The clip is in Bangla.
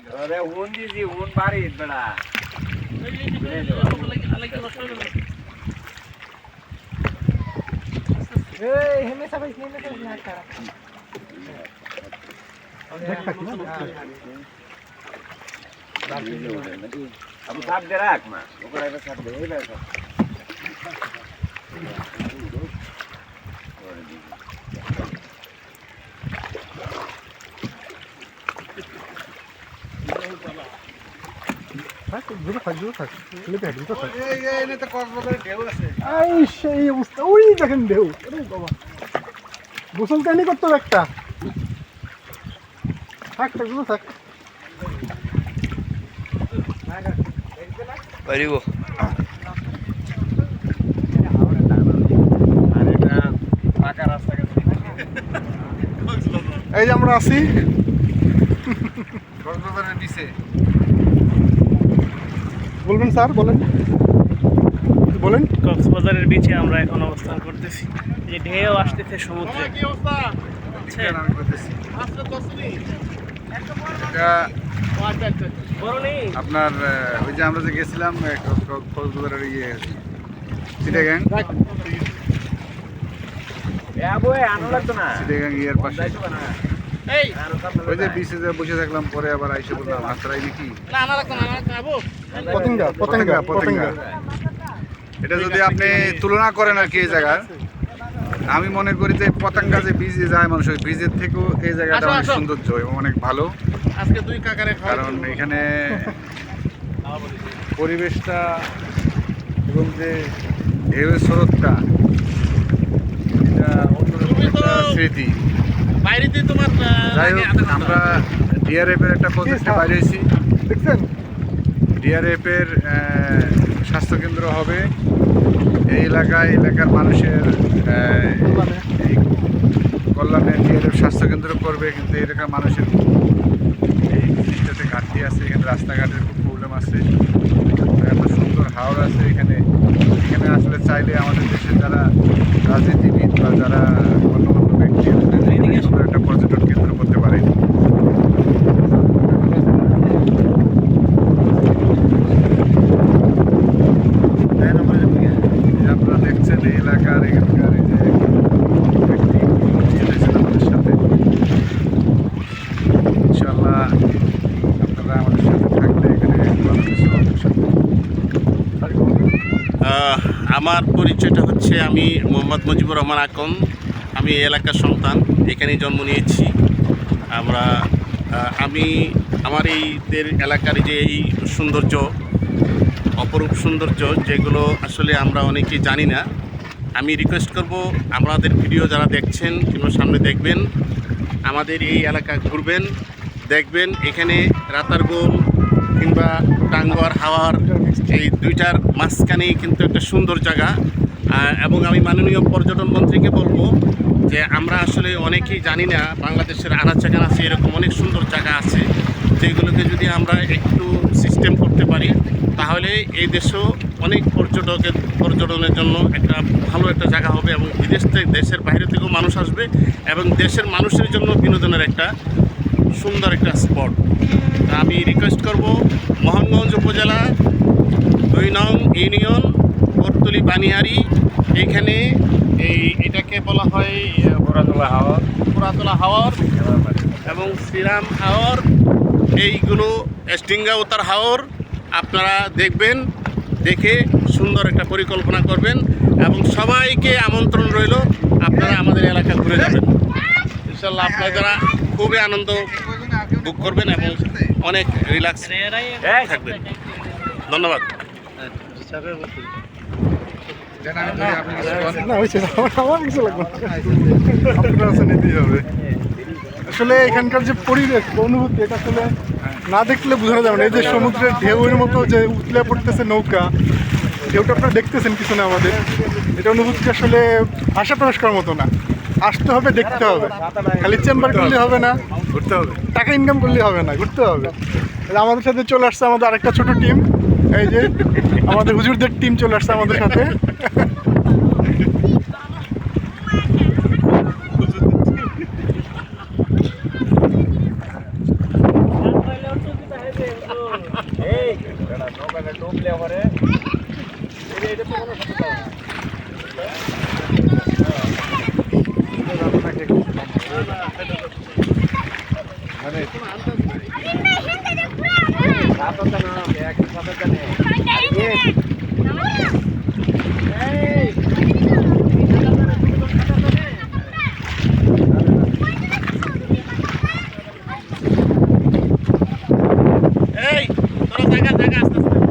अरे ऊन दीजिए ऊन बारी बड़ा अब साफ दे रहा है ओकरा के साथ दे हे গোসল কাহিনী করতো একটা থাক থাক পারিব এই যে আমরা আছি কক্সবাজারের নিচে বলবেন স্যার বলেন বলেন কক্সবাজারের বিচে আমরা এখন অবস্থান করতেছি যে ঢেউ আসতেছে সমুদ্রে আপনার ওই যে আমরা যে গেছিলাম কক্সবাজারের চিটাগাং চিটাগাং ইয়ের পাশে ওই যে বিচে যে বসে থাকলাম পরে আবার আইসে বললাম হাতরাই নাকি পতেঙ্গা পতেঙ্গা পতেঙ্গা এটা যদি আপনি তুলনা করেন আর কি এই জায়গার আমি মনে করি যে পতেঙ্গা যে বীজে যায় মানুষ ওই বীজের থেকেও এই জায়গাটা অনেক সৌন্দর্য এবং অনেক ভালো কারণ এখানে পরিবেশটা এবং যে ঢেউয়ের স্রোতটা এটা অন্যরকম একটা স্মৃতি যাই হোক আমরা ডিআরএফের একটা প্রজেক্টে বাইরে হয়েছি দেখছেন ডিআরএফের স্বাস্থ্যকেন্দ্র হবে এই এলাকার মানুষের এই কল্যাণে ডিআরএফ স্বাস্থ্যকেন্দ্র করবে কিন্তু এই এলাকার মানুষের এই জিনিসটাতে ঘাটতি আছে এখানে রাস্তাঘাটের খুব প্রবলেম আছে এত সুন্দর হাওড় আছে এখানে আসলে চাইলে আমাদের দেশের যারা রাজনীতিবিদ বা যারা গণ্যমান্য ব্যক্তি সুন্দর একটা পর্যটন কেন্দ্র করতে পারে আপনারা দেখছেন এই এলাকার এখানকার এই যে ব্যক্তি আমাদের সাথে ইনশাআল্লাহ আপনারা আমাদের সাথে থাকলে এখানে আমার পরিচয়টা হচ্ছে আমি মোহাম্মদ মুজিবুর রহমান আকন আমি এই এলাকার সন্তান এখানেই জন্ম নিয়েছি আমি আমার এইদের এলাকার যে এই সৌন্দর্য অপরূপ সৌন্দর্য যেগুলো আসলে আমরা অনেকেই জানি না আমি রিকোয়েস্ট করব আমাদের ভিডিও যারা দেখছেন কিংবা সামনে দেখবেন আমাদের এই এলাকা ঘুরবেন দেখবেন এখানে রাতারগুল কিংবা টাঙ্গুয়ার হাওয়ার এই দুইটার মাঝখানেই কিন্তু একটা সুন্দর জায়গা এবং আমি মাননীয় পর্যটন মন্ত্রীকে বলবো যে আমরা আসলে অনেকেই জানি না বাংলাদেশের আনাচে এরকম অনেক সুন্দর জায়গা আছে যেগুলোকে যদি আমরা একটু সিস্টেম করতে পারি তাহলে এই দেশেও অনেক পর্যটনের জন্য একটা ভালো একটা জায়গা হবে এবং বিদেশ থেকে দেশের বাইরে থেকেও মানুষ আসবে এবং দেশের মানুষের জন্য বিনোদনের একটা সুন্দর একটা স্পট আমি রিকোয়েস্ট করব মোহনগঞ্জ উপজেলা 2 নং ইউনিয়ন কোটতলী বানিহারি এইখানে এটাকে বলা হয় পুরাতলা হাওর এবং শ্রীরাম হাওর এইগুলো স্টিঙ্গা উত্তর হাওর আপনারা দেখবেন দেখে সুন্দর একটা পরিকল্পনা করবেন এবং সবাইকে আমন্ত্রণ রইল আপনারা আমাদের এলাকা ঘুরে যাবেন ইনশাল্লাহ আপনারা খুবই আনন্দ বুক করবেন এবং অনেক রিল্যাক্স থাকবেন ধন্যবাদ আসলে এখানকার যে পরিবেশ অনুভূতি এটা আসলে না দেখলে বোঝানো যাবে না এই যে সমুদ্রের ঢেউয়ের মতো যে উতলে পড়তেছে নৌকা ঢেউটা আপনারা দেখতেছেন পিছনে আমাদের এটা অনুভূতি আসলে ভাষা প্রকাশ করার মতো না আসতে হবে দেখতে হবে খালি চেম্বার করলে হবে না ঘুরতে হবে টাকা ইনকাম করলে হবে না ঘুরতে হবে আমাদের সাথে চলে আসছে আমাদের আরেকটা ছোট টিম এই যে আমাদের হুজুরদের টিম চলে আসছে আমাদের সাথে এই তোরা জায়গা জায়গা আস্তে আস্তে